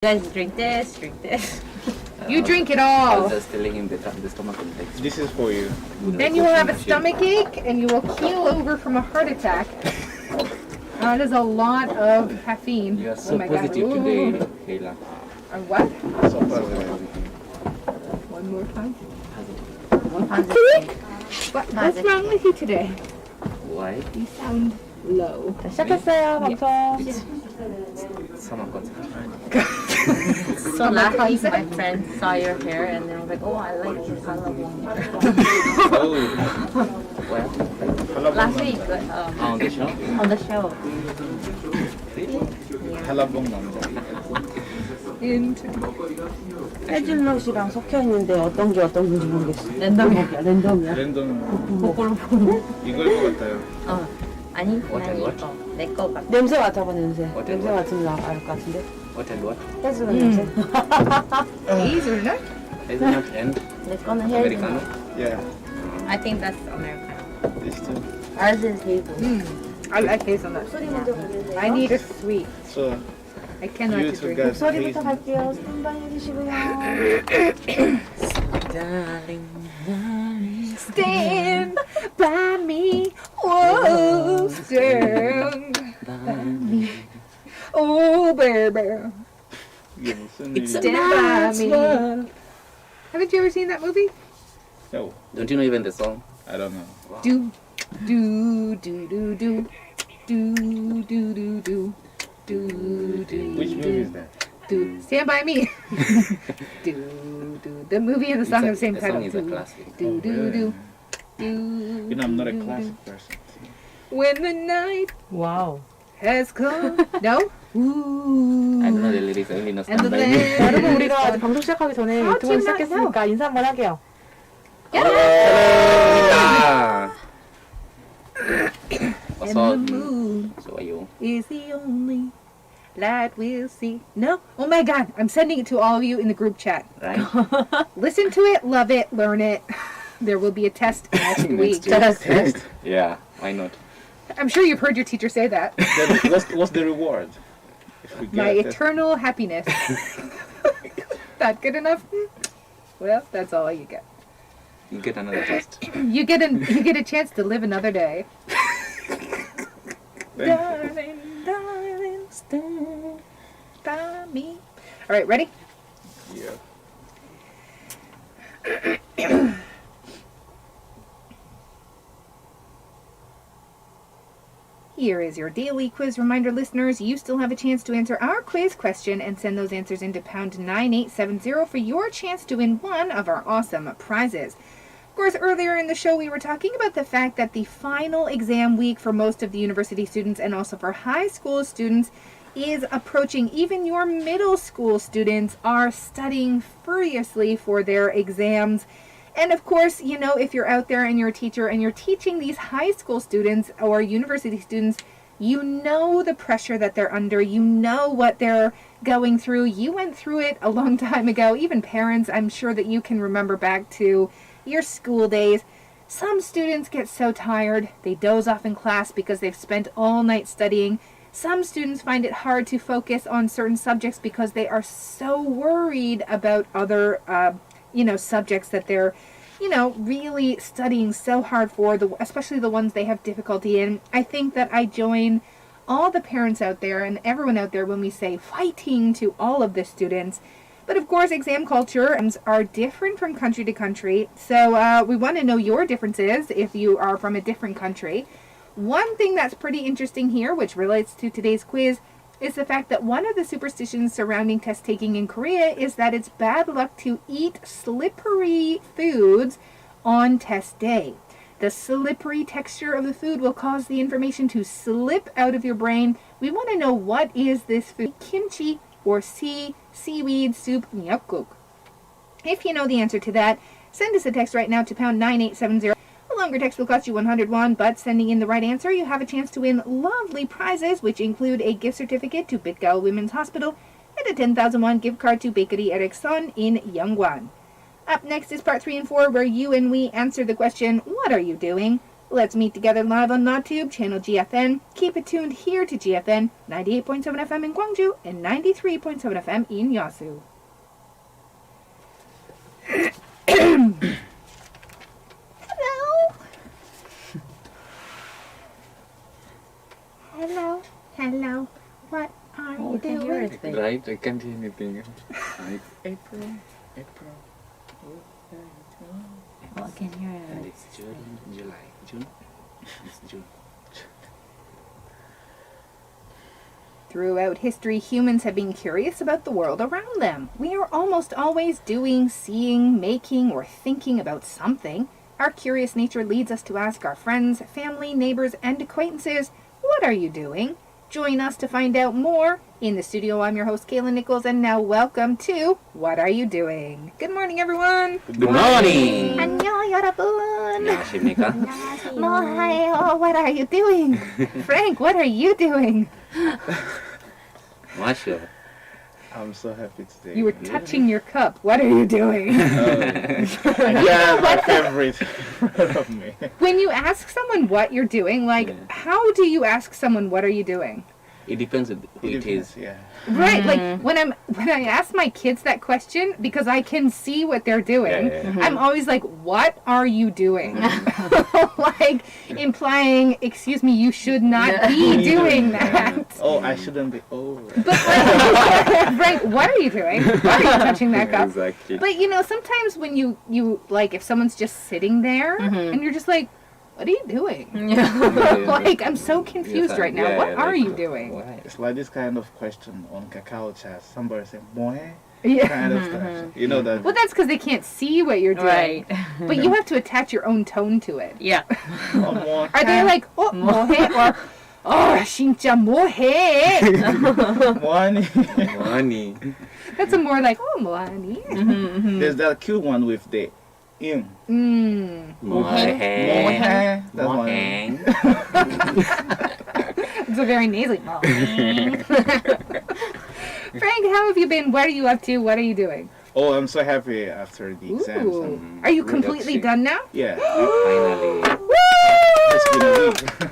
guys drink this, drink this. You drink it I all. was just telling him that the stomach context. This is for you. Then you will have a stomach ache and you will keel over from a heart attack. That is a lot of caffeine. You are so oh my God. positive today, Kayla. What? So positive. One more time. Positive. What's wrong with you today? Why? You sound low. 자, 시작했어요, 방송. Stomach context. So last week, my friend saw your hair and they were like, oh, I like your color long hair. Oh, Well, Last week, on the show? on the show. halabong 남자. 해질럿이랑 섞여 있는데 어떤 게 어떤 건지 모르겠어. 랜덤이야. 랜덤이야. 랜덤 거꾸로 보고. 이걸 것 같아요. 아니, What 난 and what? 이거. 내 거 같아. 냄새 맡아봐 냄새. 어때, 냄새 뭐? 맡으면 알것 같은데. What and what? 해질럿 냄새. Hazelnut? Hazelnut and 내 거는 헤어지나. Americano? Yeah, I think that's Americano. this too. Ours is hazel. I like hazelnut. 목소리 먼저 가주세요. I need a sweet. So I cannot you to two drink. guys 목소리부터 hazel. 갈게요. 스탠바이 해주시고요. Stand by me. Whoa, stand by me. Oh, baby. 이게 무슨 It's 일이야? stand by me. Haven't you ever seen that movie? No, Don't you know even the song? I don't know. Do, do, do, do, do, do, do, do, do, do, do. Which movie is that? Do Stand by Me. do do the movie and the song have the same the title. song is a Do, classic. do do really? do do. You know, I'm not a do, classic do. person. When the night 와우. has come. No. Ooh. I don't know the lyrics, I only know And Stand the By Me. land. 여러분 우리가 아직 방송 시작하기 전에 How do 유튜브 you not 시작했으니까 인사 한번 할게요. Hello! What's And up? the moon So are you? is the only light we'll see. No. Oh my God! I'm sending it to all of you in the group chat. Right? Listen to it, love it, learn it. There will be a test next week. Test. Yeah, why not? I'm sure you've heard your teacher say that. Then what's the reward? If we get My a test? eternal happiness. That good enough? Well, that's all you get. You get another test. You get a chance to live another day. Darling, darling, stand by me. All right, ready? Yeah. Here is your daily quiz reminder, listeners. You still have a chance to answer our quiz question and send those answers into pound 9870 for your chance to win one of our awesome prizes. Of course, earlier in the show, we were talking about the fact that the final exam week for most of the university students and also for high school students is approaching. Even your middle school students are studying furiously for their exams. And of course, you know, if you're out there and you're a teacher and you're teaching these high school students or university students, you know the pressure that they're under. You know what they're going through. You went through it a long time ago. Even parents, I'm sure that you can remember back to your school days. Some students get so tired, they doze off in class because they've spent all night studying. Some students find it hard to focus on certain subjects because they are so worried about other subjects that they're, really studying so hard for, especially the ones they have difficulty in. I think that I join all the parents out there and everyone out there when we say fighting to all of the students. But of course, exam culture are different from country to country. So we want to know your differences if you are from a different country. One thing that's pretty interesting here, which relates to today's quiz, is the fact that one of the superstitions surrounding test taking in Korea is that it's bad luck to eat slippery foods on test day. The slippery texture of the food will cause the information to slip out of your brain. We want to know, what is this food? Kimchi or seaweed soup miyeokguk. If you know the answer to that, send us a text right now to pound 9870. A longer text will cost you 101, but sending in the right answer, you have a chance to win lovely prizes, which include a gift certificate to Bitgao Women's Hospital and a 10,000 gift card to Bakery Erickson in Yeongwan. Up next is part 3 and 4, where you and we answer the question, what are you doing? Let's meet together live on NodTube, channel GFN. Keep it tuned here to GFN, 98.7 FM in Gwangju and 93.7 FM in Yasu. Hello. Hello. Hello. What are Oh, you we can hear doing? it. Babe. Right? I can't hear anything. April. Oh, I can hear And it. it's June, July. June? It's June. Throughout history, humans have been curious about the world around them. We are almost always doing, seeing, making, or thinking about something. Our curious nature leads us to ask our friends, family, neighbors, and acquaintances, what are you doing? Join us to find out more. In the studio, I'm your host, Kaylin Nichols, and now welcome to What Are You Doing? Good morning, everyone. Good morning! 안녕, 여러분. 안녕하십니까? Hi, what are you doing? Frank, what are you doing? Masha. I'm so happy today. You were touching your cup. What are you doing? Yeah, my favorite of me. When you ask someone what you're doing, like, Yeah. how do you ask someone what are you doing? It depends on who it is. Yeah. Right, like when I ask my kids that question, because I can see what they're doing, Yeah. I'm always like, what are you doing? Like implying, excuse me, you should not be doing that. Oh, I shouldn't be over. But like, Frank, what are you doing? Why are you touching that cup? Exactly. But you know, sometimes when you like, if someone's just sitting there and you're just like, what are you doing? Like, I'm so confused right now. What are you doing? Why? It's like this kind of question on Kakao chat. Somebody saying, "Moe," Yeah. kind of stuff. You know that. Well, that's because they can't see what you're doing. Right. But you have to attach your own tone to it. Yeah. Oh, moe. Are they like, oh, 뭐해? Or, oh, 진짜 뭐해? Money. Money. That's a more like, oh, 뭐하니? There's that cute one with the im. Mohang. That one. Mohang. It's a very nasally. Frank, how have you been? What are you up to? What are you doing? Oh, I'm so happy after the exams. Ooh. Are you completely done now? Yeah. Finally. It's been a week.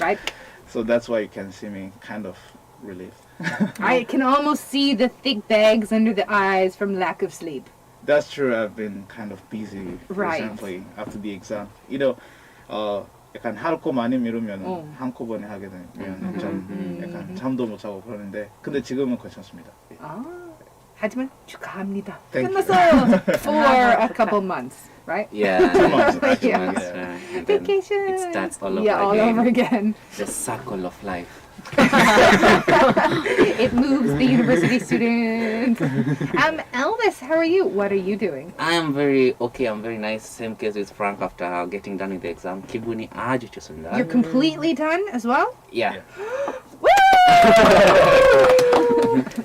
Right. So that's why you can see me kind of relieved. I can almost see the thick bags under the eyes from lack of sleep. That's true. I've been kind of busy Right. recently after the exam. You know, 약간 하루 거 많이 미루면 어. 한꺼번에 하게 되면 좀 약간 잠도 못 자고 그러는데 근데 지금은 괜찮습니다. 아, 하지만 축하합니다. Thank you. 끝났어요. For a couple months, right? Yeah. 2 months. Yeah. Months, and then Vacation. It starts all over Yeah, all again. over again. The circle of life. It moves the university students. Elvis, how are you? What are you doing? I am very okay. I'm very nice. Same case with Frank after getting done with the exam. Kibuni aje chusunda. You're completely done as well? Yeah. Woo!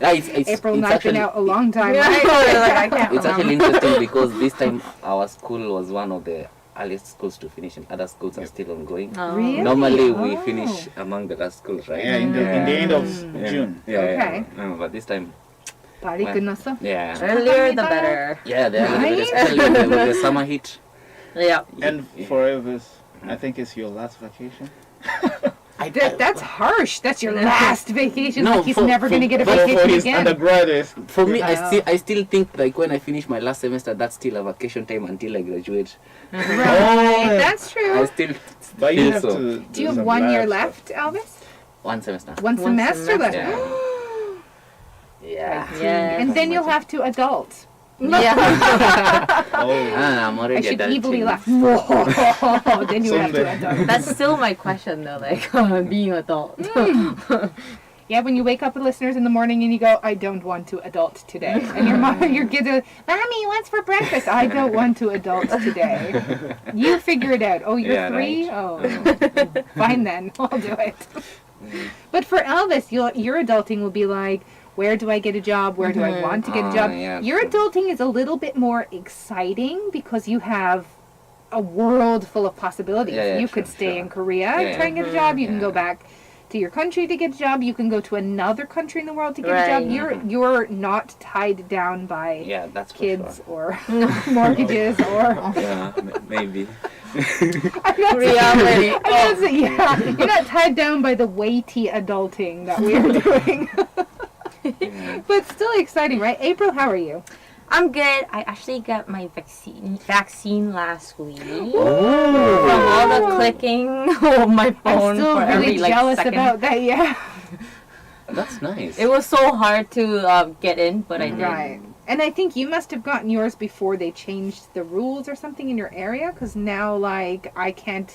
It's April it's not been actually, out a long time. Yeah. Right? Like, I can't It's actually remember. interesting because this time our school was one of the earliest schools to finish, and other schools are still ongoing. Oh. Really? Normally we Oh. finish among the last schools, right? Yeah, in the end of Yeah. June. Yeah, Okay. yeah. But this time, Party Well, 끝났어? yeah. Earlier the better. Yeah, they're Right? especially with the summer heat. Yeah. And for Elvis, I think it's your last vacation. That's harsh. That's your last vacation. No, Like he's for- never going to get a But for vacation his again. undergraduates, For me, Yeah. I still think like when I finish my last semester, that's still a vacation time until I graduate. Right. That's I true. still but you feel have so. to. Do you have some 1 year lab stuff. left, Elvis? One semester. One One semester left. semester. Yeah. Yeah. And then you'll have to adult. Yeah. Oh, I'm I already should adulting. evilly laugh. Whoa. Then you have to Someday. adult. That's still my question though, like being adult. Yeah, when you wake up with listeners in the morning and you go, I don't want to adult today. And your mom, your kids are, Mommy, what's for breakfast? I don't want to adult today. You figure it out. Oh, you're Yeah, 3? right. Oh, fine then. I'll do it. But for Elvis, your adulting will be like, where do I get a job? Where do I want to get a job? Yeah, Your true. adulting is a little bit more exciting because you have a world full of possibilities. Yeah, yeah, You sure, could stay sure. in Korea, Yeah, try and get a job. You can yeah. go back to your country to get a job. You can go to another country in the world to get a Right. job. You're not tied down by Yeah, that's for kids sure. or mortgages or Yeah, maybe. Reality. Yeah, you're not tied down by the weighty adulting that we are doing. But still exciting, right? April, how are you? I'm good. I actually got my vaccine last week. From all the clicking on my phone I'm still for really every jealous second. about that, yeah. That's nice. It was so hard to get in, but I did. Right. And I think you must have gotten yours before they changed the rules or something in your area, because now, like, I can't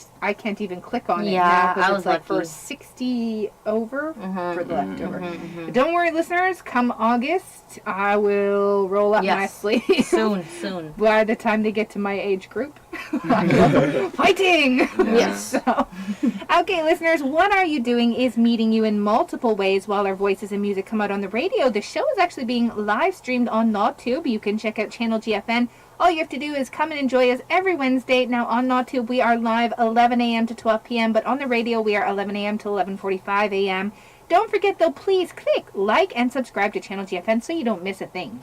even click on it Yeah, now, because I it's was like for lucky. 60 over for the leftover. Mm-hmm. But don't worry, listeners. Come August, I will roll up my Yes. sleeves. Soon. By the time they get to my age group, fighting. Yes. So, okay, listeners, What Are You Doing is meeting you in multiple ways while our voices and music come out on the radio. The show is actually being live streamed on NawTube. You can check out Channel GFN. All you have to do is come and enjoy us every Wednesday. Now on NawTube, we are live 11 a.m. to 12 p.m., but on the radio, we are 11 a.m. to 11:45 a.m. Don't forget, though, please click like and subscribe to Channel GFN so you don't miss a thing.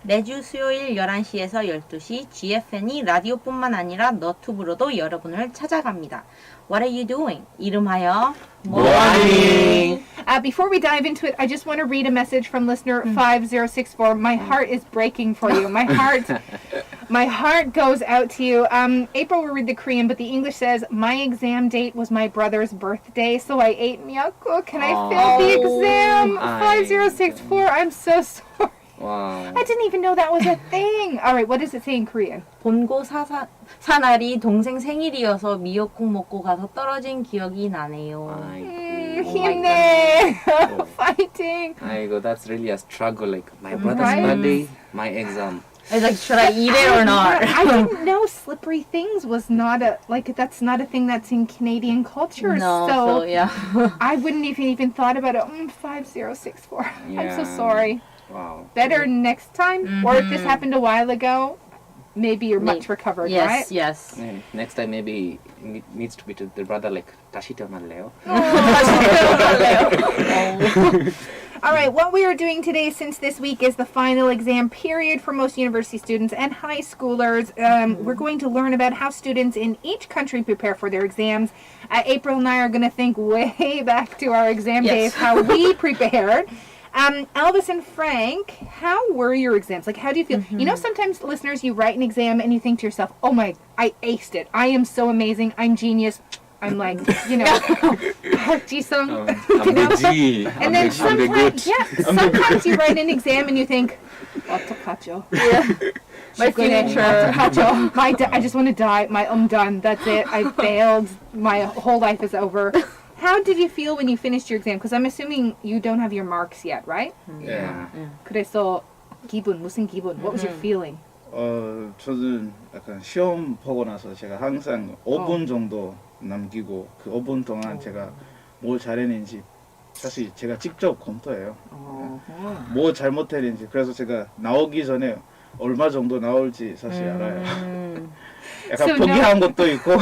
매주 수요일 11시에서 12시 GFN이 라디오뿐만 아니라 너튜브로도 여러분을 찾아갑니다. What are you doing? 이름하여 뭐하니? Before we dive into it, I just want to read a message from listener 5064. My heart is breaking for you. My heart goes out to you. April will read the Korean, but the English says, my exam date was my brother's birthday, so I ate miyako. Can I fail the exam? 5064, I'm so sorry. Wow. I didn't even know that was a thing. All right, what does it say in Korean? 본고사날이 동생 생일이어서 미역국 먹고 가서 떨어진 기억이 나네요. 힘내. Fighting. 아이고, that's really a struggle. Like my brother's Right? birthday, my exam. I was like, should I eat it or not? I didn't know slippery things was not that's not a thing that's in Canadian culture. No, so yeah. I wouldn't even thought about it. 5064. I'm so Yeah. sorry. Wow. Better next time. Or if this happened a while ago, maybe you're much recovered, right? Yes. And next time maybe it needs to be to the brother like 다시 태어날래요? All right, what we are doing today, since this week is the final exam period for most university students and high schoolers, we're going to learn about how students in each country prepare for their exams. April and I are going to think way back to our exam days, how we prepared. Elvis and Frank, how were your exams? Like, how do you feel? You know, sometimes, listeners, you write an exam and you think to yourself, oh my, I aced it. I am so amazing. I'm genius. I'm like, you know, Jisung. And then sometimes you write an exam and you think, 어떡하죠? My future. I just want to die. I'm done. That's it. I failed. My whole life is over. How did you feel when you finished your exam? Because I'm assuming you don't have your marks yet, right? Yeah. 그래서 무슨 기분? What was your feeling? 저는 약간 시험 보고 나서 제가 항상 5분 정도 남기고 그 5분 동안 제가 뭘 잘했는지 사실 제가 직접 검토해요. 뭐 잘못했는지. 그래서 제가 나오기 전에 얼마 정도 나올지 사실 알아요. 약간 So 포기한 것도 있고.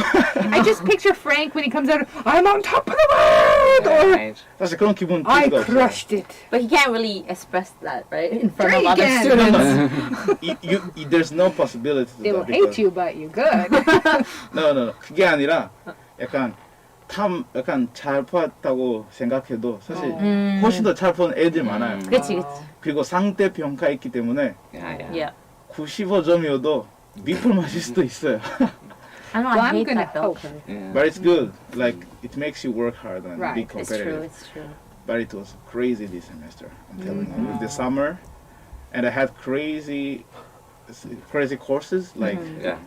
I just picture Frank when he comes out, I'm on top of the world! Or, Right. 사실 그런 기분 I 들 수가 없어요. crushed it. But he can't really express that, right? In front Sure of he other can. students. There's no possibility to They will that. hate you, but you're good. No. 그게 아니라 약간 약간 잘 봤다고 생각해도 사실 훨씬 더 잘 본 애들 많아요. 그치. 그리고 상대 평가 있기 때문에 Yeah. Yeah. 95점이어도 밑을 맞을 수도 있어요. I know, Well, I I'm hate gonna that though. hope. Yeah. But it's good. Like it makes you work hard and Right. be It's true, competitive. it's true. But it was crazy this semester. I'm telling you, with the summer, and I had crazy courses like. Yeah.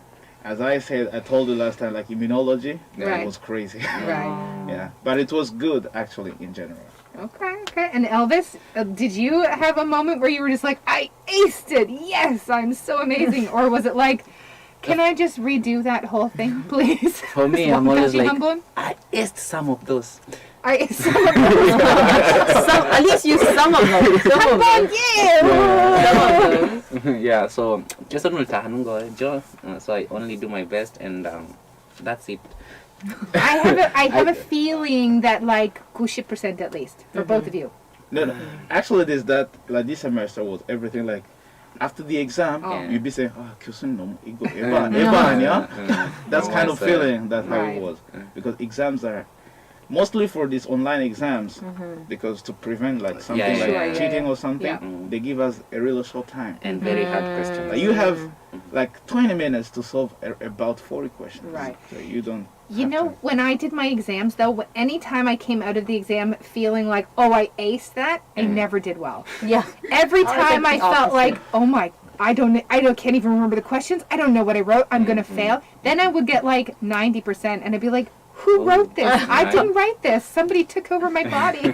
As I said, I told you last time, like immunology, Right. it was crazy. Right. Yeah, but it was good actually in general. Okay. And Elvis, did you have a moment where you were just like, I aced it. Yes, I'm so amazing. Or was it like, can I just redo that whole thing, please? For me, I'm always like, 한번? I aced some of those. I aced some of those. At least use some of them. Some of them. Yeah. Yeah, so 최선을 다하는 거죠. So I only do my best and that's it. I have a feeling that like 90% at least for both of you. No, actually, this semester was everything like after the exam, Oh. you'd be saying, "Ah, 교수님 너무 이거 에바 아니야?" That's kind of 맞아요. feeling. That's how Right. it was. Because exams are mostly for these online exams, because to prevent like something Yeah, like yeah, yeah. cheating or something, Yeah. they give us a really short time. And very hard questions. Like you have like 20 minutes to solve about 40 questions. Right. So you don't. You have know, to- when I did my exams, though, anytime I came out of the exam feeling like, oh, I aced that, I never did well. Yeah. Every I time think I the felt opposite. like, oh my, can't even remember the questions. I don't know what I wrote. I'm gonna fail. Then I would get like 90%, and I'd be like, who wrote this? I didn't write this. Somebody took over my body.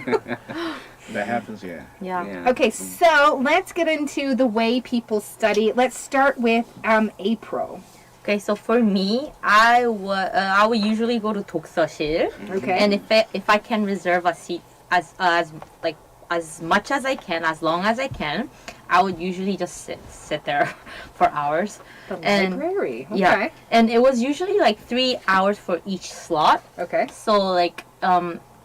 That happens, yeah. Yeah. Yeah. Okay, so let's get into the way people study. Let's start with April. Okay, so for me, I would usually go to 독서실, Okay. and if I can reserve a seat as much as I can, as long as I can, I would usually just sit there for hours. The and- library. Okay. Yeah, and it was usually like 3 hours for each slot. Okay. So like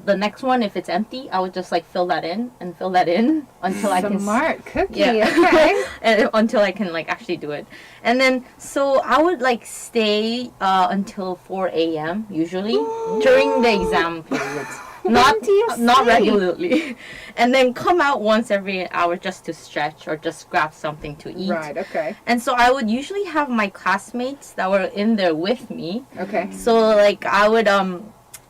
the next one, if it's empty, I would just like fill that in until I can Smart cookie. Yeah. Okay. and until I can like actually do it. And then so I would like stay until 4 a.m. usually during the exam periods. When do you Not sleep? regularly. And then come out once every hour just to stretch or just grab something to eat. Right. Okay. And so I would usually have my classmates that were in there with me. Okay. So like I would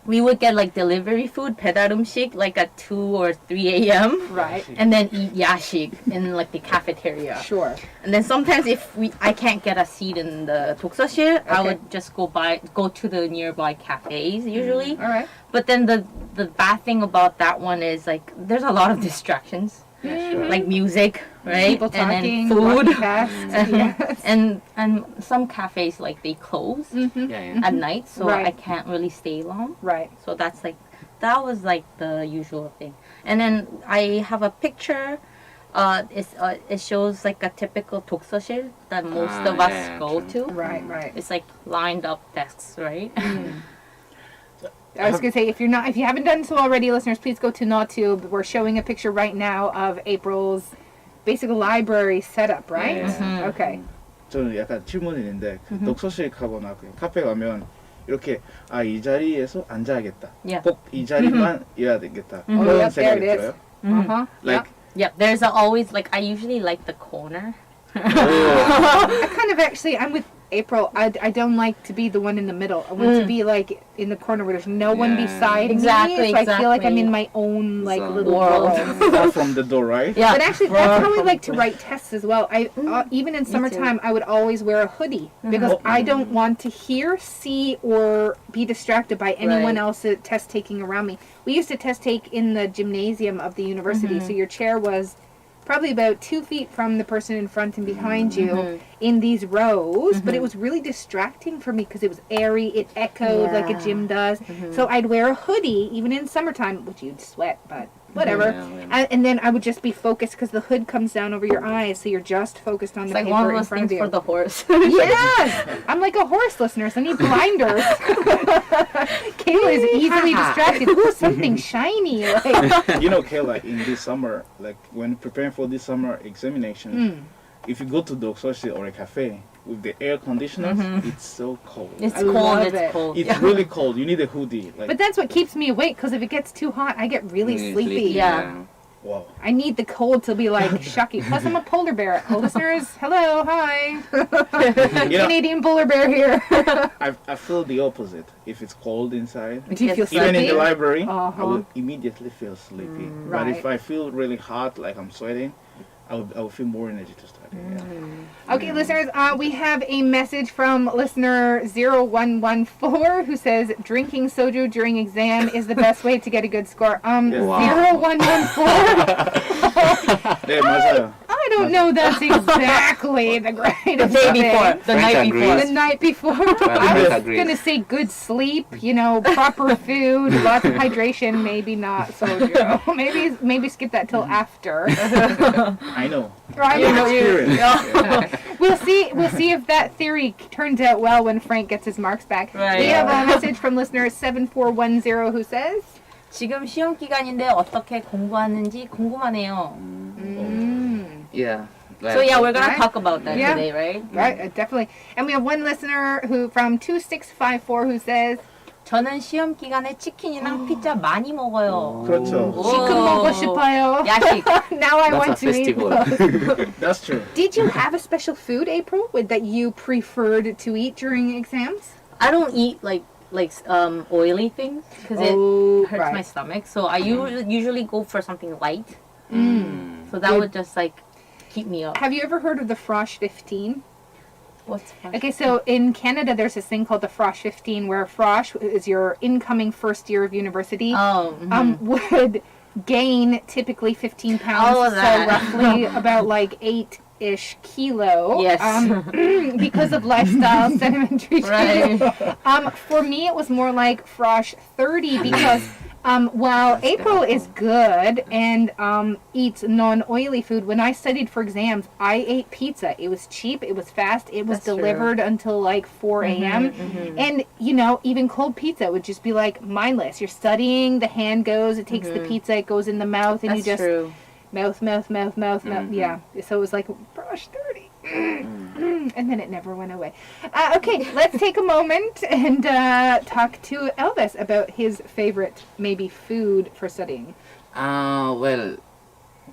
we would get like delivery food, 배달 음식, like at 2 or 3 a.m. Right. and then eat 야식 in like the cafeteria. Sure. And then sometimes if I can't get a seat in the 독서실, I Okay. would just go to the nearby cafes usually. All right. But then the bad thing about that one is like there's a lot of distractions, Yeah, sure. like music, right? People talking, and then food. walking past. Yes. and some cafes like they close Mhm. Yeah, yeah. at night, so Right. I can't really stay long. Right. So that was like the usual thing. And then I have a picture. It shows like a typical 독서실 that most of us yeah, go true. to. Right. Right. It's like lined up desks, right? I was going to say, if you haven't done so already, listeners, please go to NawTube. We're showing a picture right now of April's basic library setup, right? Yeah. Okay. 저는 약간 질문이 있는데 그 독서실 가거나 그 카페 가면 이렇게 이 자리에서 앉아야겠다. Yeah. 꼭 이 자리만 이어야 되겠다. Oh, 그런 yep, there 생각이 it is. 들어요. Uh-huh. Like Yep. There's always like I usually like the corner. I kind of actually, I'm with April. I don't like to be the one in the middle. I want to be like in the corner where there's no one Yeah. beside Exactly, me. So I feel like I'm exactly. in my own like Zone. little World. world. far from the door, right? Yeah. But actually, that's how I like to write tests as well. I even in too. summertime, I would always wear a hoodie because I don't want to hear, see, or be distracted by anyone Right. else test taking around me. We used to test take in the gymnasium of the university, so your chair was probably about 2 feet from the person in front and behind you in these rows, but it was really distracting for me because it was airy, it echoed like a Yeah. gym does. So I'd wear a hoodie even in summertime, which you'd sweat, but whatever. Yeah. And then I would just be focused because the hood comes down over your eyes, so you're just focused on It's the like one paper of in those front of things you. for the horse. Yes! I'm like a horse, listeners. I need blinders. Kayla is easily distracted. Ooh, something shiny. Like, You know, Kayla, in this summer, like when preparing for this summer examination, if you go to 독서실 or a cafe with the air conditioners, it's so cold. It's I cold. love It's it. cold. It's really cold. You need a hoodie. Like, but that's what keeps me awake, because if it gets too hot, I get really sleepy. Yeah. wow. I need the cold to be like shucky. Plus, I'm a polar bear. Listeners, hello, hi. You know, Canadian polar bear here. I feel the opposite. If it's cold inside, Do you feel Yes. even in sleepy? the library, Uh-huh. I will immediately feel sleepy. But Right. if I feel really hot, like I'm sweating, I will feel more energy to study. Yeah. Okay, listeners, we have a message from listener 0114 who says drinking soju during exam is the best way to get a good score. Wow. 0114. 네, 맞아요. I don't know that's exactly the The greatest day thing. before. The Frank night agrees. before. The night before. Well, I Frank was agrees. going to say good sleep, proper food, lots of hydration, maybe not soju. maybe skip that till after. I know. Right? Experience. We'll see if that theory turns out well when Frank gets his marks back. Right. We have a message from listener 7410 who says, 지금 시험 기간인데 어떻게 공부하는지 궁금하네요. Yeah. So yeah, we're gonna Right? talk about that Yeah. today, right? Right, definitely. And we have one listener who from 2654 who says, 저는 시험 기간에 치킨이랑 피자 많이 먹어요. 그렇죠. 오. "시큼 먹고 싶어요." 야식. Now I That's want a to eat festival. those. That's true. Did you have a special food, April, that you preferred to eat during exams? I don't eat like oily things because it hurts right. my stomach. So I usually go for something light. So that Good. would just like keep me up. Have you ever heard of the Frosh 15? What's fun? Okay, so in Canada, there's this thing called the Frosh 15, where Frosh is your incoming first year of university. Oh, Would gain typically 15 pounds, All of so that. roughly about like 8-ish kilo. Yes. Because of lifestyle, sedimentary change. right. For me, it was more like Frosh 30 because while April is good and eats non-oily food, when I studied for exams, I ate pizza. It was cheap, it was fast, it was That's true. delivered until like 4 a.m. And, you know, even cold pizza would just be like mindless. You're studying, the hand goes, it takes the pizza, it goes in the mouth, and That's you just true. mouth. Yeah. So it was like, brush 30. And then it never went away. Okay, let's take a moment and talk to Elvis about his favorite, maybe, food for studying. Well,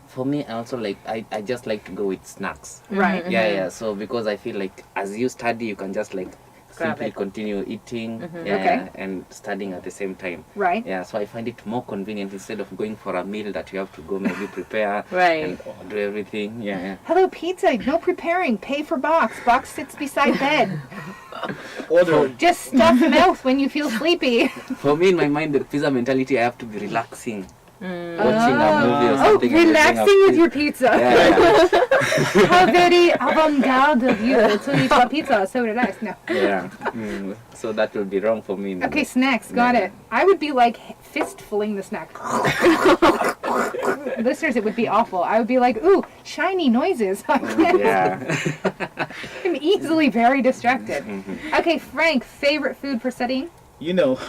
for me, I also I just like to go with snacks. Right. Yeah. So because I feel like as you study, you can just like Grab simply it. continue eating Okay. and studying at the same time. Right. Yeah, so I find it more convenient instead of going for a meal that you have to go maybe prepare Right. and do everything. Yeah. Hello, pizza. No preparing. Pay for box. Box sits beside bed. Order. Just stuff mouth when you feel sleepy. For me, in my mind, the pizza mentality, I have to be relaxing, watching a movie or Oh, something. and relaxing with your pizza. Yeah. How very avant-garde of you to eat a pizza. So relaxed. No. Yeah. So that will be wrong for me. Okay, snacks. Got it. I would be like fistfulling the snack. Listeners, it would be awful. I would be like, ooh, shiny noises. Yeah. I'm easily very distracted. Okay, Frank, favorite food for studying? You know,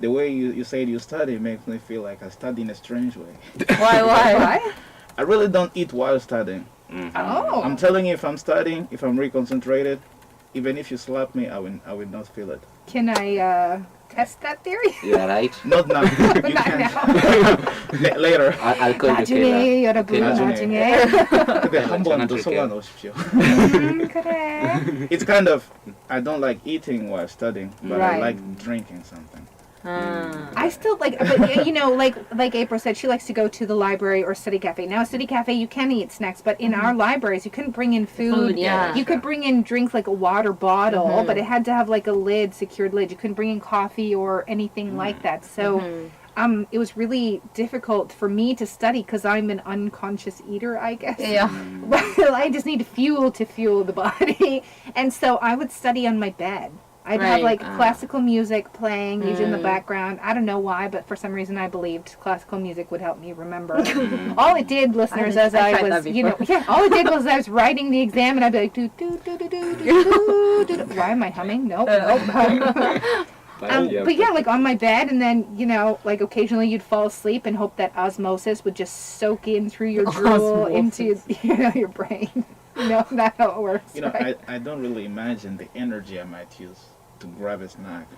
the way you said you study makes me feel like I study in a strange way. Why? What? I really don't eat while studying. Oh. I'm telling you, if I'm studying, if I'm reconcentrated, even if you slap me, I will not feel it. Can I test that theory? Yeah, right. Not now. You Not can. now. Later. I'll call you 나중에 여러분 나중에. 나중에. 근데 한 번 더 전화드릴게요. 속아 놓으십시오. 그래. It's kind of, I don't like eating while studying, but Right. I like drinking something. I still like, but you know, like April said, she likes to go to the library or study cafe. Now, study cafe, you can eat snacks, but in our libraries, you couldn't bring in food. Yeah. You could bring in drinks like a water bottle, but it had to have like a lid, secured lid. You couldn't bring in coffee or anything like that. So, it was really difficult for me to study because I'm an unconscious eater, I guess. Yeah. Well, I just need fuel to fuel the body, and so I would study on my bed. I'd have Right. like classical music playing, usually in the background. I don't know why, but for some reason I believed classical music would help me remember. All it did, listeners, I as I tried was, that you know, before. yeah, all it did was I was writing the exam and I'd be like, do do do do do do do do. Why am I humming? Nope. But yeah, like on my bed, and then, you know, like occasionally you'd fall asleep and hope that osmosis would just soak in through your drool into, you know, your brain. You know, that's how it works. You know, right? I don't really imagine the energy I might use to grab a snack.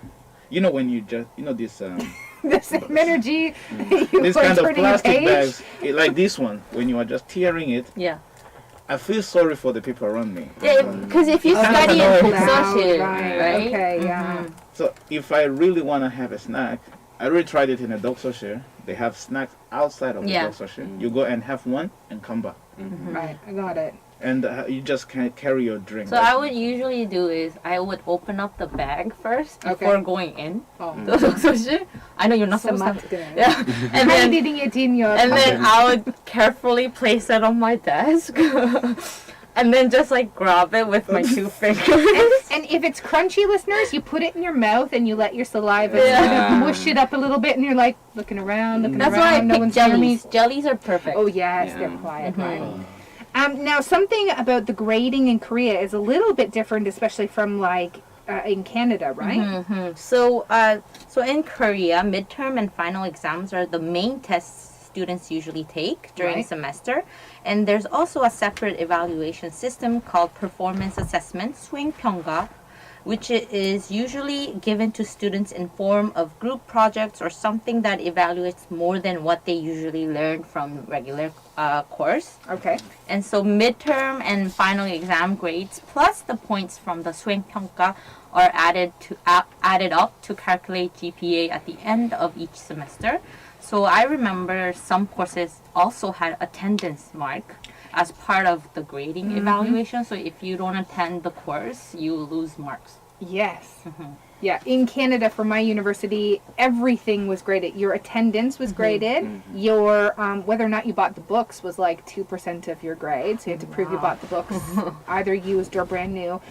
You know, when you just, you know, this The same energy you this were kind of turning a plastic page. bags, like this one, when you are just tearing it, Yeah. I feel sorry for the people around me. Yeah, because if you Oh, study no. in Loud, Pixel, right, right? okay, yeah. So if I really want to have a snack, I already tried it in a Doksoshire. They have snacks outside of Yeah. the Doksoshire. You go and have one and come back. Right, I got it. And you just can't carry your drink. So I would usually do is I would open up the bag first Okay. before going in. Oh. I know you're not supposed to. Samat. Yeah. And then And I would carefully place it on my desk. And then just like grab it with my two fingers. And if it's crunchy, listeners, you put it in your mouth and you let your saliva Yeah. sort of mush it up a little bit, and you're like looking around, That's why I no pick one's near me. jellies. Jellies are perfect. Oh yes, Yeah. they're quiet, right? Now, something about the grading in Korea is a little bit different, especially from like in Canada, right? So in Korea, midterm and final exams are the main tests students usually take during Right. a semester. And there's also a separate evaluation system called performance assessment, 수행평가, which is usually given to students in form of group projects or something that evaluates more than what they usually learn from regular course. Okay. And so midterm and final exam grades plus the points from the 수행평가 are added up to calculate GPA at the end of each semester. So I remember some courses also had attendance mark as part of the grading evaluation. So if you don't attend the course, you lose marks. Yes. Yeah, in Canada for my university, everything was graded. Your attendance was graded. Your whether or not you bought the books was like 2% of your grade. So you had to prove you bought the books, either used or brand new.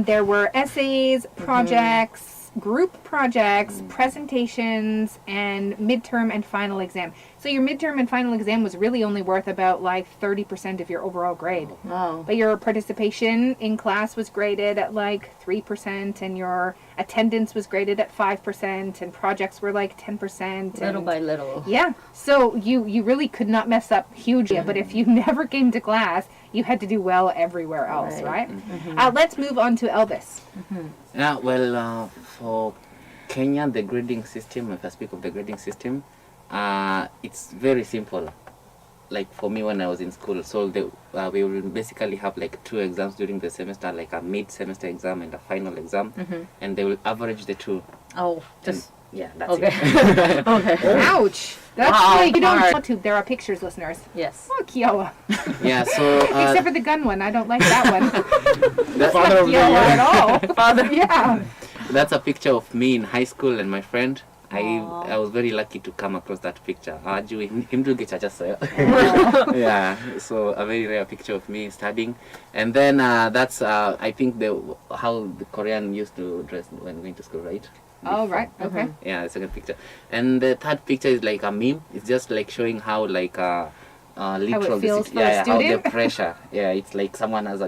There were essays, projects, group projects, presentations, and midterm and final exam. So your midterm and final exam was really only worth about like 30% of your overall grade. Wow. But your participation in class was graded at like 3%, and your attendance was graded at 5%, and projects were like 10%. Little and- by little. Yeah. So you really could not mess up hugely. But if you never came to class, you had to do well everywhere else, right? Let's move on to Elvis. Yeah, well, for Kenya, the grading system, if I speak of the grading system, it's very simple. Like for me when I was in school, so we will basically have like 2 exams during the semester, like a mid-semester exam and a final exam, and they will average the 2. Oh, just Yeah, that's okay. it. Okay. Ouch. That's Wow, like you don't hard. want to. There are pictures, listeners. Yes. Oh, Kiowa. Yeah, so Except for the gun one. I don't like that one. that's, Father of the Kiowa year. at all. Father. Yeah. that's a picture of me in high school and my friend. I was very lucky to come across that picture. Yeah, so a very rare picture of me studying. And then that's I think how the Korean used to dress when going to school, right? Oh, right. Okay. Yeah, the second picture. And the third picture is like a meme. It's just like showing how like literal feels for a how student. the pressure. Yeah, it's like someone has a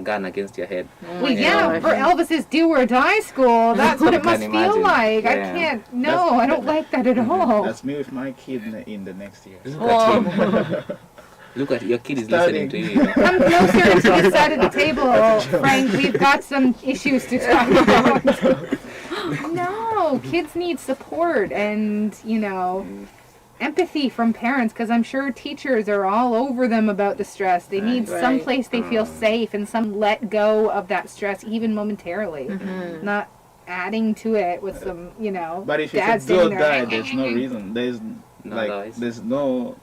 gun against your head. Well, yeah, for Elvis's do or die school, that's what it I must can feel imagine. like. I Yeah. can't. No, I don't like that at all. That's me with my kid in the next year. Look at him. Look at your kid is listening to you. Come closer to the side of the table, Frank. We've got some issues to talk about. No, kids need support and, empathy from parents, because I'm sure teachers are all over them about the stress. They need some Right. place they feel safe and some let go of that stress even momentarily, not adding to it with some, But if dad it's a do or sitting there. die, there's no reason. There's no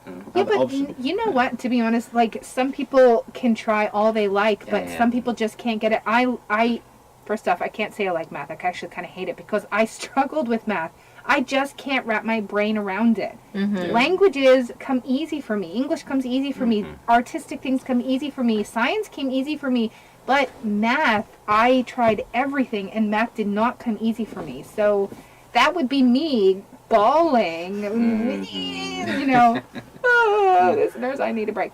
Yeah, other but option. you know what? To be honest, like some people can try all they like, but Yeah. some people just can't get it. I first off, I can't say I like math. I actually kind of hate it because I struggled with math. I just can't wrap my brain around it. Languages come easy for me. English comes easy for me. Artistic things come easy for me. Science came easy for me. But math, I tried everything, and math did not come easy for me. So that would be me bawling, listeners, I need a break.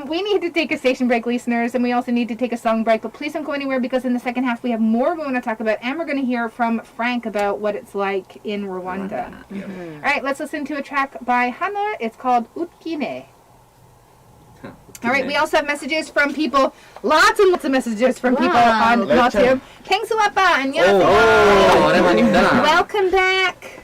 We need to take a station break, listeners, and we also need to take a song break, but please don't go anywhere because in the second half we have more we want to talk about, and we're going to hear from Frank about what it's like in Rwanda. All right, let's listen to a track by Hana. It's called Utkine. All right, we also have messages from people, lots and lots of messages from people on YouTube. Kengsuapa, 안녕하세요. 오랜만입니다. Welcome back.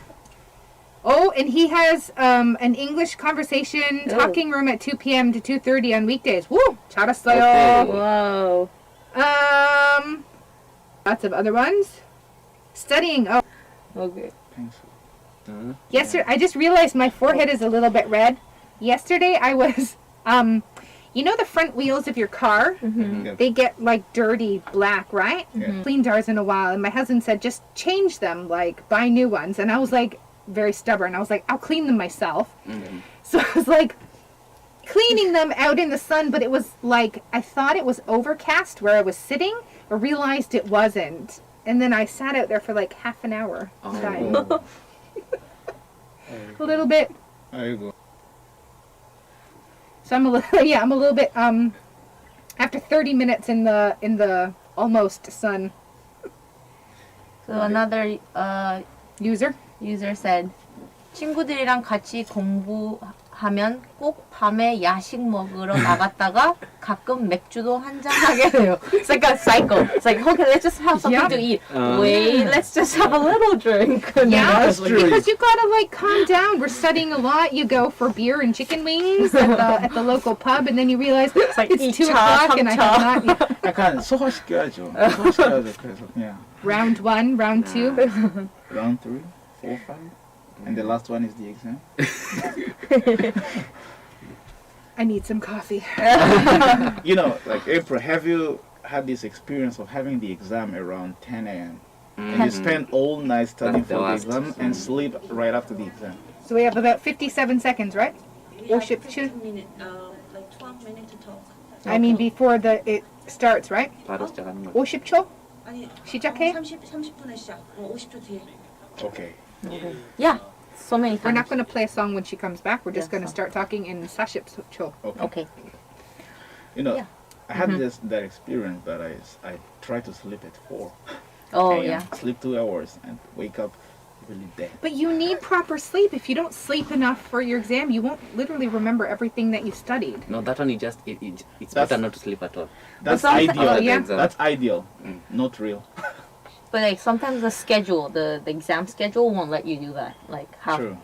Oh, and he has an English conversation talking room at 2 p.m. to 2:30 on weekdays. Woo! 잘했어요. Whoa. Lots of other ones. Studying. Oh, Okay. yesterday I just realized my forehead is a little bit red. Yesterday I was, the front wheels of your car. Yeah. They get like dirty black, right? Yeah. Cleaned ours in a while, and my husband said just change them, like buy new ones. And I was like very stubborn. I was like, I'll clean them myself. So I was like cleaning them out in the sun, but it was like I thought it was overcast where I was sitting, but realized it wasn't. And then I sat out there for like half an hour. Dying. Oh. A little bit. 아이고. So I'm a little bit after 30 minutes in the almost sun. So another User. user said, 친구들이랑 같이 공부하는 하면 꼭 밤에 야식 먹으러 나갔다가 가끔 맥주도 한잔 하게 돼요. It's like a cycle. It's like, okay, let's just have something to eat. Wait, let's just have a little drink. Yeah, That's true. because you gotta like calm down. We're studying a lot. You go for beer and chicken wings at the local pub, and then you realize it's like 2 2차, o'clock and I have not. 약간 소화시켜야죠. 소화시켜야죠. 그래서 그냥 Round 1, round 2. round 3, 4, 5, and the last one is the exam. I need some coffee. You know, like April, have you had this experience of having the exam around 10 a.m. and you spend all night studying That's the for the worst. exam and sleep right after the exam? So we have about 57 seconds, right? Worship should. like 12 minutes to talk. I mean before it starts, right? 바로 시작하는 거. 50초? 아니, 시작해? 30분에 시작. 50초 뒤에. Okay. Yeah, so many times. We're not going to play a song when she comes back. We're just Yes, going to song. start talking in 40초. Okay. Okay. You know, Yeah. I had that experience that I try to sleep at 4 Oh, a.m. yeah. Sleep 2 hours and wake up really dead. But you need proper sleep. If you don't sleep enough for your exam, you won't literally remember everything that you studied. No, that one is just it's That's- better not to sleep at all. That's sometimes- ideal. Oh, yeah. That's ideal. Not real. But like sometimes the schedule, the exam schedule won't let you do that. Like how True.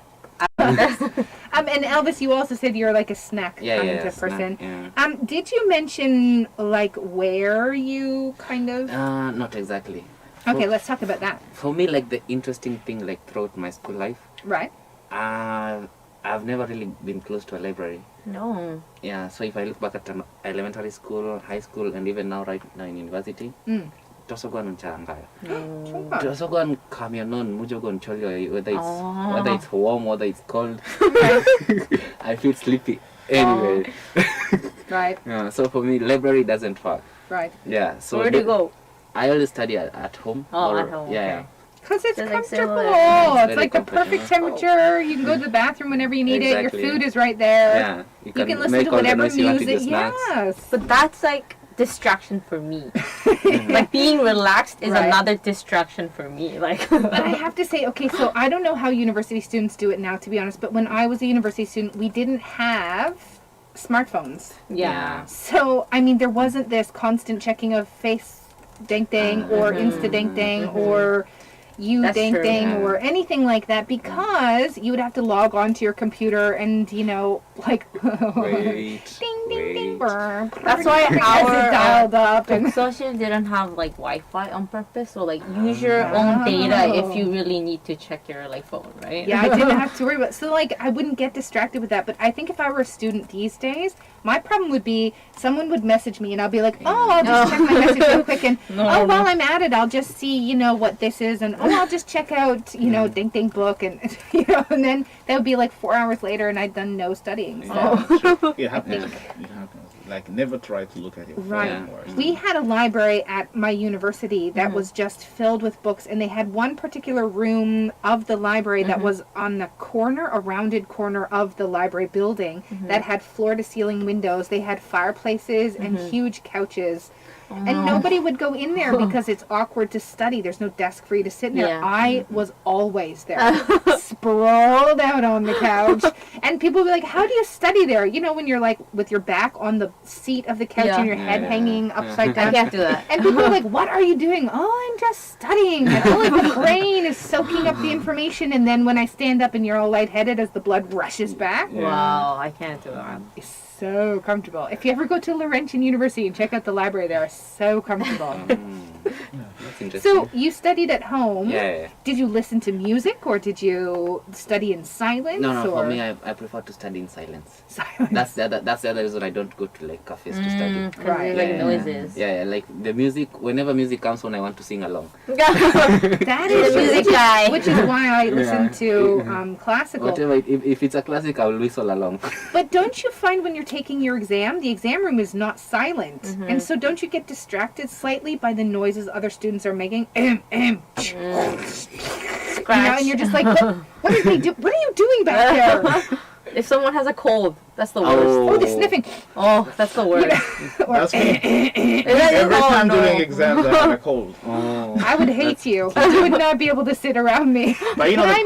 And Elvis, you also said you're like a snack Yeah, kind yeah, of snack, person. yeah. Did you mention like where you kind of? Not exactly. Okay, let's talk about that. For me, like the interesting thing, like throughout my school life, Right. I've never really been close to a library. no. Yeah, so if I look back at elementary school, high school, and even now right now in university, 음. 도서관은 잘 안 가요. 정말. 도서관 가면은 무조건 졸려요. Whether 아. it's warm, whether it's cold, I feel sleepy anyway. Right. Yeah, so for me, library doesn't work. Right. Yeah, so Where do you go? I always study at home. Oh, or- at home, Yeah, okay. Because it's Just like comfortable. similar. It's Very like the comfortable. perfect temperature. You can go to the bathroom whenever you need it. Exactly. Your food is right there. yeah. You can listen make to all the whatever noise you want to music. the snacks. Yes. But that's like distraction for me. Like being relaxed is Right. another distraction for me. Like But I have to say, okay, so I don't know how university students do it now, to be honest, but when I was a university student, we didn't have smartphones. yeah. So, I mean, there wasn't this constant checking of face dang dang or Insta dang dang or you That's dang true, dang yeah. or anything like that because you would have to log on to your computer and, you know, like Wait, ding ding ding wait. burr. That's why As our it dialed up and social didn't have like Wi-Fi on purpose. So like use your own data if you really need to check your like phone, right? yeah, I didn't have to worry about. So like, I wouldn't get distracted with that. But I think if I were a student these days, my problem would be someone would message me and I'll be like, oh, I'll just check my message real quick, and No. while I'm at it, I'll just see, you know, what this is, and I'll just check out, you know, ding ding book, and you know, and then that would be like 4 hours later, and I'd done no studying. So. It happens. It happens. Like never try to look at your phone. Right. or- We had a library at my university that was just filled with books, and they had one particular room of the library that was on the corner, a rounded corner of the library building that had floor-to-ceiling windows. They had fireplaces and huge couches. And nobody would go in there because it's awkward to study. There's no desk for you to sit in there. Yeah. I was always there, sprawled out on the couch. And people would be like, how do you study there? You know, when you're like with your back on the seat of the couch Yeah. and your head Yeah. hanging upside I down. can't do that. And people are like, what are you doing? Oh, I'm just studying. And all of the brain is soaking up the information. And then when I stand up and you're all lightheaded as the blood rushes back, Wow, I can't do that. it's so comfortable. If you ever go to Laurentian University and check out the library, they are so comfortable. That's interesting. So you studied at home. yeah. Did you listen to music or did you study in silence? No, or for me, I prefer to study in silence. silence. That's the other reason I don't go to like cafes to study. Right. Like Yeah. noises. Yeah, like the music. Whenever music comes on, I want to sing along. That is The music guy. which is why I listen to classical. Whatever. If it's a classic, I will whistle along. But don't you find when you're taking your exam, the exam room is not silent, and so don't you get distracted slightly by the noises other students are making? You know, and you're just like, what are they what are you doing back there? If someone has a cold, that's the worst. Oh, they're sniffing. Oh, that's the worst. Or, That's me. That is Every all time no. during exams, I have a cold. Oh. I would hate you. You would not be able to sit around me. But you know, Can I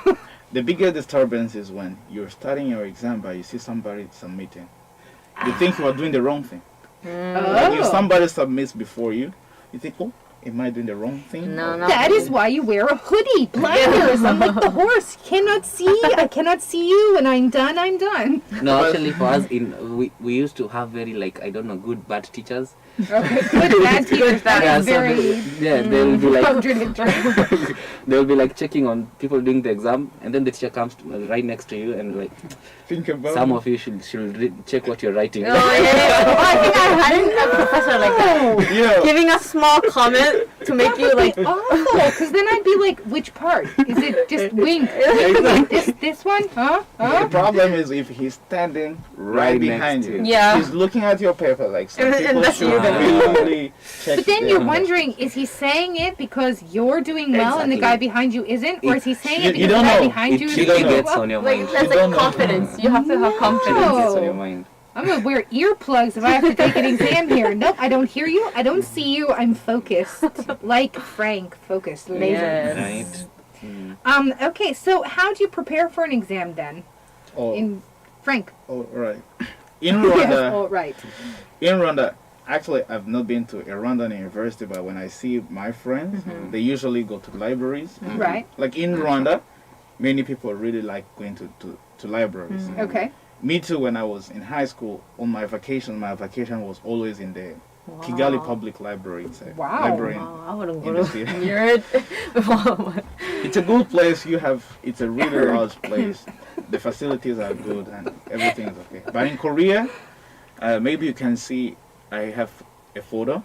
move? The bigger disturbance is when you're studying your exam, but you see somebody submitting. You think you are doing the wrong thing. Like if somebody submits before you, you think, oh, am I doing the wrong thing? No, no. That is why you wear a hoodie. Blinders. I'm like the horse. Cannot see. I cannot see you. When I'm done, I'm done. No, actually, for us, we used to have very like I don't know good bad teachers. Okay. Good bad teachers. That Yeah, is so very they will be like contradictory. they will be like checking on people doing the exam, and then the teacher comes right next to you and like Think about some it. of you should check what you're writing. Oh, yeah. Oh, I think I had a professor like that. Yeah. Giving a small comment to make you like, Oh, because then I'd be like, which part? Is it just wink? Like this one? Huh? The problem is if he's standing right Right behind next to you. you. Yeah. He's looking at your paper like some And people that's should you then. really check. But then their- you're wondering, is he saying it because you're doing well and the guy Exactly. behind you isn't? Or is he saying You- it you because the don't guy know. behind you It is really doing gets well? on your like mind. that's You don't like know. confidence. You have to have It confidence. gets on Oh. your mind. I'm going to wear earplugs if I have to take an exam here. Nope, I don't hear you. I don't see you. I'm focused. Like Frank, focused. Laser. Yes. Right. Okay, so how do you prepare for an exam then? Oh, Frank. oh, right. In Yes, Rwanda, oh, right. in Rwanda, actually, I've not been to a Rwandan university, but when I see my friends, they usually go to libraries. Right. Like in Rwanda, many people really like going to libraries. Okay. Me too, when I was in high school, on my vacation was always in the Kigali Public Library. It's a Wow. library Oh, I wouldn't in go the to city. near it. It's a good place. It's a really large place. The facilities are good and everything is okay. But in Korea, maybe you can see I have a photo.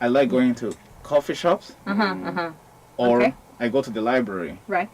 I like going to coffee shops or Okay. I go to the library. Right.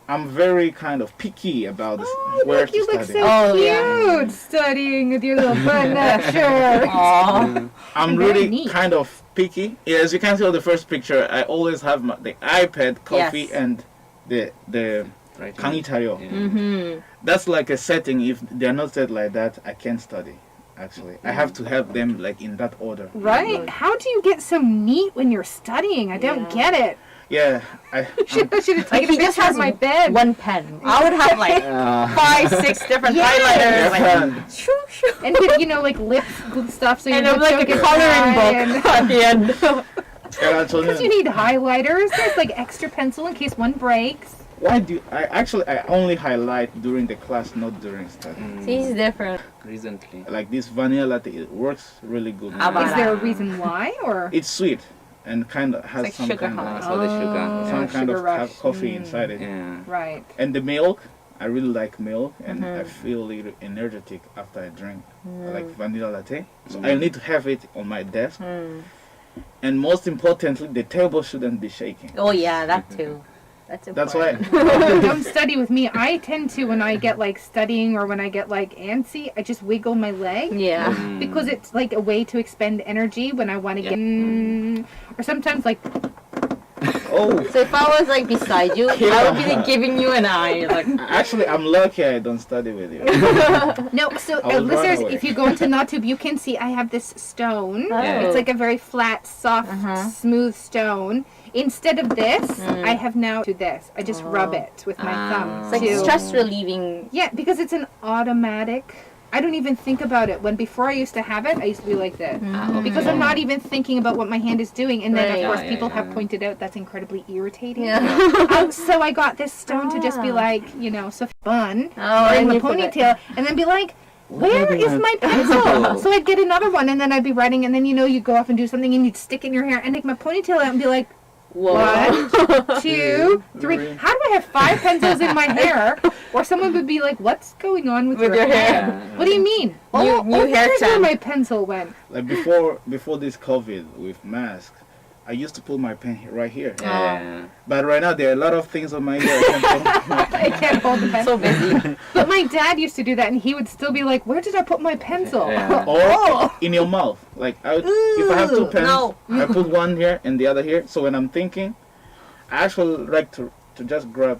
I'm very kind of picky about Oh, where look, to you look study. so Oh, cute yeah. studying with your little button-up shirt. Aw. I'm Very really neat. kind of picky. Yeah, as you can see on the first picture, I always have the iPad, coffee, Yes. and the Right. 강의자료. Mm-hmm. That's like a setting. If they're not set like that, I can't study. Actually, I have to have them like in that order. Right? How do you get so neat when you're studying? I don't get it. Yeah, I should have taken Like a he just picture of has my bed. one pen. I would have like 5-6 different Yes. highlighters. Like, Yeah. shoo, shoo. And with, like lip stuff so your And it was lips like don't a get coloring dry book at the end. Because you need highlighters. There's like extra pencil in case one breaks. Why do I only highlight during the class, not during study. See, he's different. Recently. Like this vanilla latte, it works really good. Abba. Is there a reason why, or? It's sweet and kind of has like some sugar kind high. of So the sugar. some kind sugar of rush. coffee inside it. Yeah. Right. And the milk, I really like milk, and I feel a little energetic after I drink. I like vanilla latte, so I need to have it on my desk. And most importantly, the table shouldn't be shaking. Oh yeah, that too. That's That's important. why. Don't study with me. I tend to, when I get like studying or when I get like antsy, I just wiggle my leg. Yeah. Because it's like a way to expend energy when I want to Yeah. get. Or sometimes like. Oh, So if I was like beside you, I would be like giving you an eye. Like, actually, I'm lucky I don't study with you. No, so I was listeners, run away. if you go into Natube, you can see I have this stone. Oh. It's like a very flat, soft, smooth stone. Instead of this, I have now to this. I just rub it with my thumb. it's like to- stress relieving. Yeah, because it's an automatic. I don't even think about it. When before I used to have it, I used to be like this. Because I'm not even thinking about what my hand is doing. And then, Right. of course, Yeah, people yeah, have yeah. pointed out that's incredibly irritating. Yeah. So I got this stone to just be like, so bun Oh, in and the you forget. ponytail, and then be like, where is my pencil? So I'd get another one, and then I'd be writing, and then you go off and do something, and you'd stick it in your hair, and take my ponytail out and be like, Whoa. 1, 2, 3. How do I have 5 pencils in my hair? Or someone would be like, what's going on with, With your hair. Yeah. What do you mean? New hair Here's where trend. my pencil went. Like before this COVID with mask, I used to put my pen right here. Yeah. But right now there are a lot of things on my hair. I can't put my I can't hold the pencil. So busy. But my dad used to do that, and he would still be like, where did I put my pencil? Yeah. or in your mouth. Like if I have 2 pens, no. I put one here and the other here. So when I'm thinking, I actually like to just grab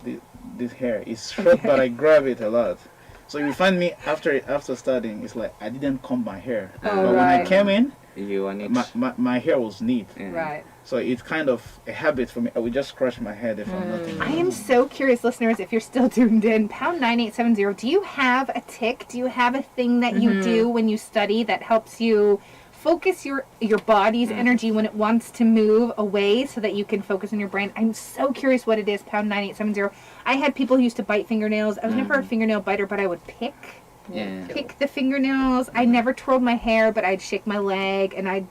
this hair. It's short, but I grab it a lot. So you find me after studying, it's like I didn't comb my hair. Oh, but when I right. came in, You want it. my hair was neat. Yeah. Right. So it's kind of a habit for me. I would just scratch my head if I'm not in the I am mood. so curious, listeners, if you're still tuned in, pound 9870, do you have a tick? Do you have a thing that you do when you study that helps you focus your body's energy when it wants to move away so that you can focus on your brain? I'm so curious what it is, pound 9870. I had people who used to bite fingernails. I was never a fingernail biter, but I would pick the fingernails. I never twirled my hair, but I'd shake my leg and I'd,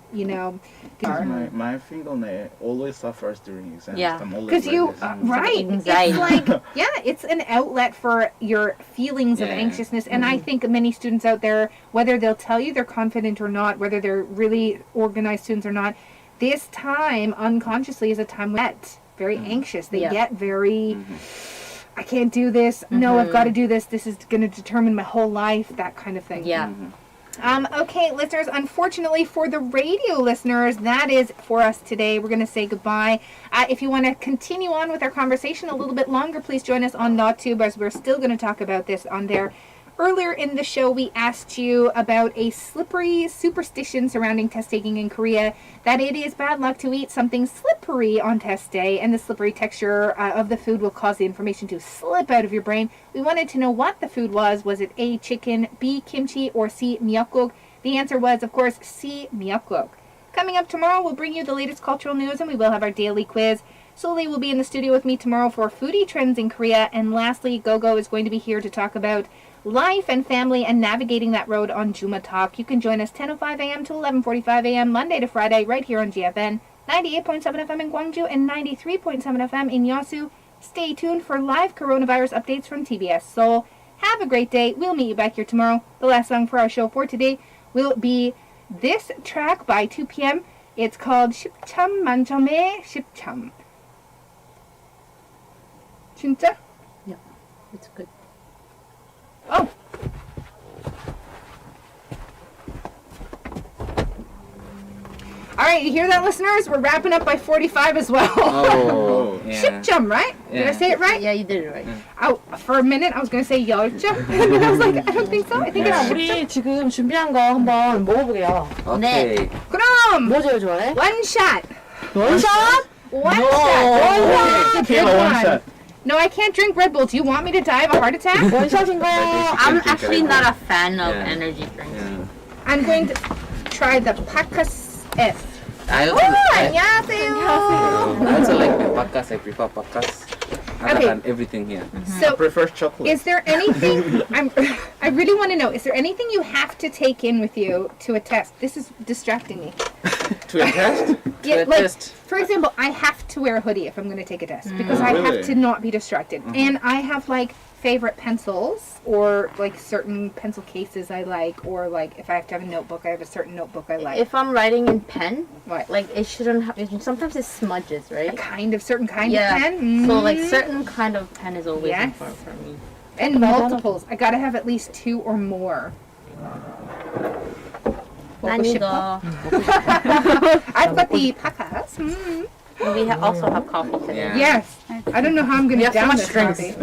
My fingernail always suffers during exams. Yeah. I'm always because like you, this. right, Anxiety. it's like, it's an outlet for your feelings of Yeah. anxiousness. And I think many students out there, whether they'll tell you they're confident or not, whether they're really organized students or not, this time unconsciously is a time when they get very anxious. They Yeah. get very, I can't do this. No, I've got to do this. This is going to determine my whole life, that kind of thing. Yeah. Okay, listeners, unfortunately for the radio listeners, that is for us today. We're going to say goodbye. If you want to continue on with our conversation a little bit longer, please join us on NotTube, as we're still going to talk about this on there. Earlier in the show, we asked you about a slippery superstition surrounding test taking in Korea, that it is bad luck to eat something slippery on test day, and the slippery texture of the food will cause the information to slip out of your brain. We wanted to know what the food was. Was it A, chicken, B, kimchi, or C, miyeokguk? The answer was, of course, C, miyeokguk. Coming up tomorrow, we'll bring you the latest cultural news, and we will have our daily quiz. Soli will be in the studio with me tomorrow for foodie trends in Korea. And lastly, Gogo is going to be here to talk about life and family and navigating that road on Juma Talk. You can join us 10:05 a.m. to 11:45 a.m. Monday to Friday right here on GFN 98.7 FM in Gwangju and 93.7 FM in Yeosu. Stay tuned for live coronavirus updates from TBS Seoul. Have a great day. We'll meet you back here tomorrow. The last song for our show for today will be this track by 2 p.m. It's called 10점 만점에 10점. 진짜? Yeah. It's good. Oh. All right, you hear that, listeners? We're wrapping up by 45 as well. Oh, yeah. 10점, right? Did I say it right? Yeah, you did it right. For a minute, I was going to say 10점. And then I was like, I don't think so. I think it's 10점. 우리 지금 준비한 거 한번 먹어보게요. Okay. 그럼, 뭐 제일 좋아해? one shot. 원샷? One shot. Tequila Good one one. shot. No, I can't drink Red Bull. Do you want me to die of a heart attack? 원샷인 거야. I'm actually not a fan of Yeah. energy drinks. Yeah. I'm going to try the Pacas F. I also, Oh, I 안녕하세요. also like the pakas. I prefer pakas other Okay. than everything here. I So, prefer chocolate. is there anything I really want to know, is there anything you have to take in with you to a test? This is distracting me. To a test? Yeah, a like, test. for example, I have to wear a hoodie if I'm going to take a test because I Really? have to not be distracted. And I have like favorite pencils or like certain pencil cases I like, or like if I have to have a notebook, I have a certain notebook I like. If I'm writing in pen, What? like it shouldn't have, sometimes it smudges, A right? certain kind Yeah. of pen. So like Mhm. certain kind of pen is always Yes. important for me. And multiples. I gotta have at least 2 or more. 먹고 싶어? I've got the Pacas. Mm. We also have coffee today. Yeah. Yes. I don't know how I'm gonna have so down much this drinks. coffee.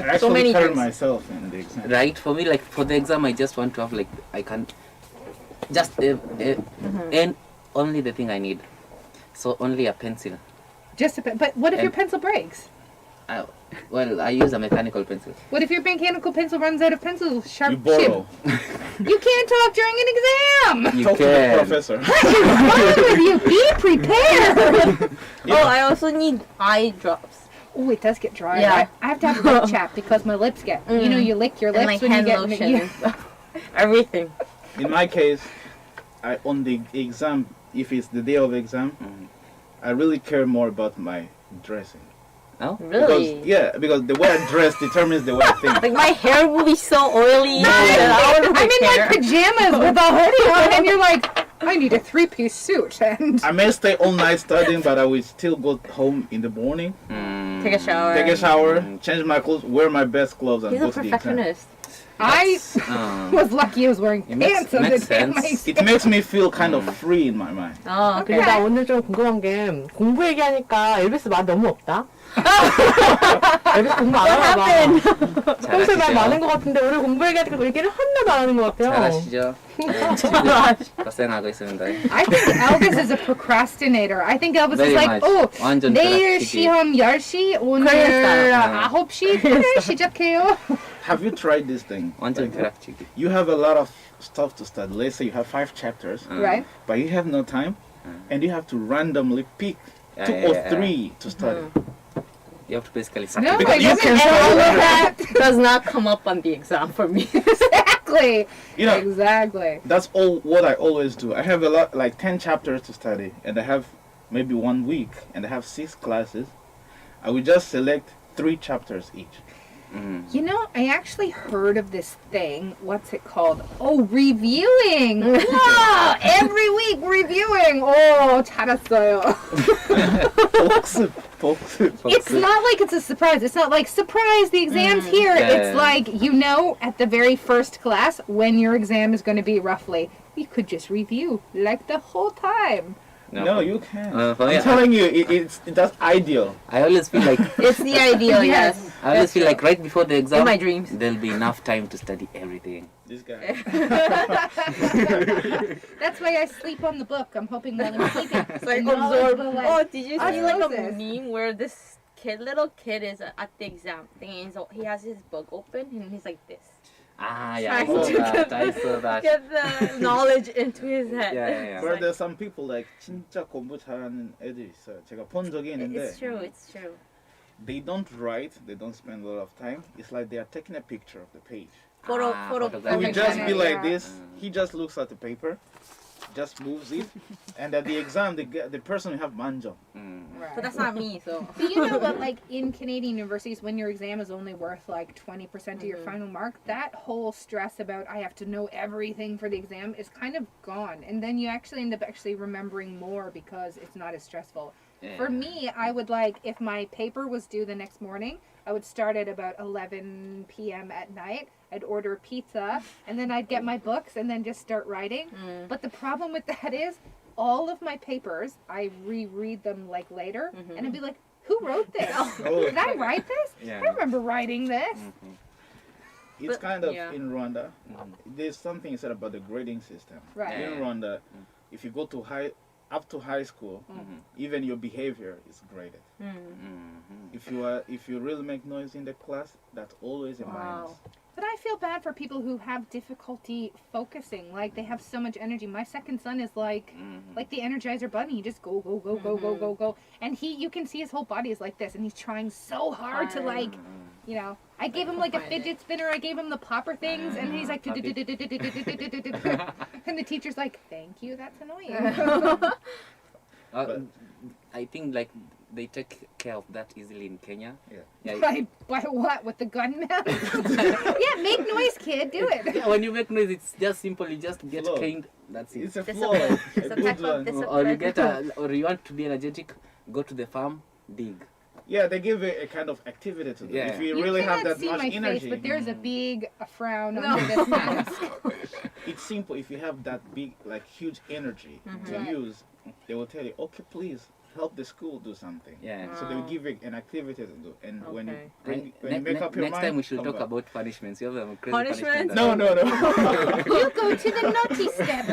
I actually many tell drinks. myself in the exam. Right, for me, like for the exam, I just want to have like I can't just and only the thing I need. So only a pencil. Just a pen. But what if your And- pencil breaks? Well, I use a mechanical pencil. What if your mechanical pencil runs out of pencil sharp You borrow. You can't talk during an exam. You Talk to the can. professor. What is wrong with you? Be prepared. Oh, I also need eye drops. Oh, it does get dry. Yeah. I have to have a lip chap because my lips get. You know, you lick your And lips like when you hand get. lotion and stuff. Everything. In my case, on the exam, if it's the day of exam, I really care more about my dressing. Oh? Really? Because the way I dress determines the way I think. Like my hair will be so oily. I'm in like pajamas with a hoodie on, and you're like, I need a 3-piece suit. And I may stay all night studying, but I will still go home in the morning, Take a shower. take a shower, change my clothes, wear my best clothes, and He's go a to the exam. perfectionist. I was lucky I was wearing It makes- pants on the makes day of my sense. exam. It makes me feel kind of free in my mind. Oh, Okay. okay. 나 오늘 좀 궁금한 게 공부 얘기하니까 엘비스 말 너무 없다. 엘비스 공부 안 하나 봐. 평소에 말 많은 것 같은데 오늘 공부 얘기하니까 얘기를 하나도 안 하는 것 같아요. 잘하시죠? 고생하고 있습니다. I think Elvis is a procrastinator. I think Elvis Very is like, much. oh, 완전 내일 벼락치기. 시험 10시, 오늘 그랬어요. 9시 그래, 시작해요. Have you tried this thing? 완전 벼락치기. You have a lot of stuff to study. Let's say you have 5 chapters, Right? but you have no time, and you have to randomly pick Yeah, 2 yeah, or yeah. 3 to study. You have to basically No, sacrifice. it you doesn't can all of that. Does not come up on the exam for me. Exactly. You know, Exactly. that's all what I always do. I have a lot, like 10 chapters to study, and I have maybe 1 week, and I have 6 classes. I will just select 3 chapters each. You know, I actually heard of this thing. What's it called? Oh, reviewing. Wow, every week reviewing. Oh, 잘했어요. 복습. It's not like it's a surprise. It's not like, surprise, the exam's here. Yeah, It's yeah. like, you know, at the very first class when your exam is going to be roughly. You could just review like the whole time. No, you can't. For I'm me, telling you, that's ideal. I always feel like It's the ideal, yes. I always feel like right before the exam, In my dreams. there'll be enough time to study everything. This guy. That's why I sleep on the book. I'm hoping while I'm sleeping. It's like the knowledge absorb. will, Oh, did you see like a osmosis. meme where this little kid is at the exam thing and so he has his book open and he's like this. Ah, yeah, I Trying saw to that. I saw that. Get the knowledge into his head. Yeah. But there's some people like 진짜 공부 잘하는 애들 있어요. 제가 본 적이 있는데 It's true, it's true. they don't write, they don't spend a lot of time. It's like they are taking a picture of the page. Photo. photograph. He will Perfect just timing, be like yeah. this. He just looks at the paper, just moves it, and at the exam, the person will have manjo. But that's not me, so. But you know what, like in Canadian universities, when your exam is only worth like 20% of your final mark, that whole stress about I have to know everything for the exam is kind of gone. And then you actually end up actually remembering more because it's not as stressful. For me, I would like, if my paper was due the next morning, I would start at about 11 p.m. at night. I'd order pizza, and then I'd get my books and then just start writing. But the problem with that is, all of my papers, I reread them like later, and I'd be like, who wrote this? Oh. Did I write this? Yeah. I remember writing this. It's But- kind of yeah. in Rwanda. There's something said about the grading system. Right. Yeah. In Rwanda, if you go to up to high school, even your behavior is graded. If you really make noise in the class, that's always a minus. But I feel bad for people who have difficulty focusing. Like they have so much energy. My second son is like the Energizer Bunny. He just go, go. And you can see his whole body is like this, and he's trying so hard to like, you know. I gave him like a fidget spinner. I gave him the popper things, and he's like, and the teacher's like, thank you, that's annoying. I think like they take care of that easily in Kenya. Yeah. By what? With the gunman? Yeah, make noise, kid. Do it. Yeah, when you make noise, it's just simple. You just get Flow. caned. That's it. It's a Discipline. flaw. It's A a good type of one. discipline. Or you get or you want to be energetic, go to the farm, dig. Yeah, they give it a kind of activity to do. Yeah. If you You really have cannot that see much my energy, face, but there's a big frown under this mask. it's simple. If you have that big, like huge energy to Right. use, they will tell you, okay, please help the school do something. Yeah. So they will give you an activity to do. And when you Okay. bring, when you make up your next mind, time we should come talk back. about punishments. You have a crazy Punishments? punishment. No. You go to the naughty step.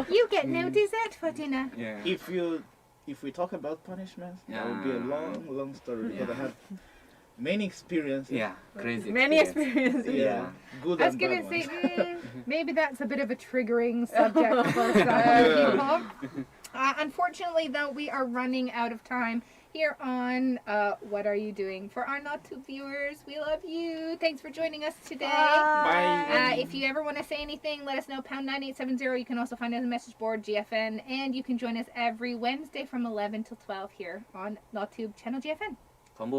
You get no dessert for dinner. Yeah. If we talk about punishments, that would be a Yeah. long story because I have many experiences. Yeah. Crazy. Many experience. experiences. Yeah. Good I was and gonna bad say, ones. maybe that's a bit of a triggering subject for some people. Unfortunately, though, we are running out of time here on What Are You Doing? For our NotTube viewers, we love you. Thanks for joining us today. Bye. If you ever want to say anything, let us know, pound 9870. You can also find us on the message board, GFN, and you can join us every Wednesday from 11 till 12 here on NotTube channel GFN. Combo.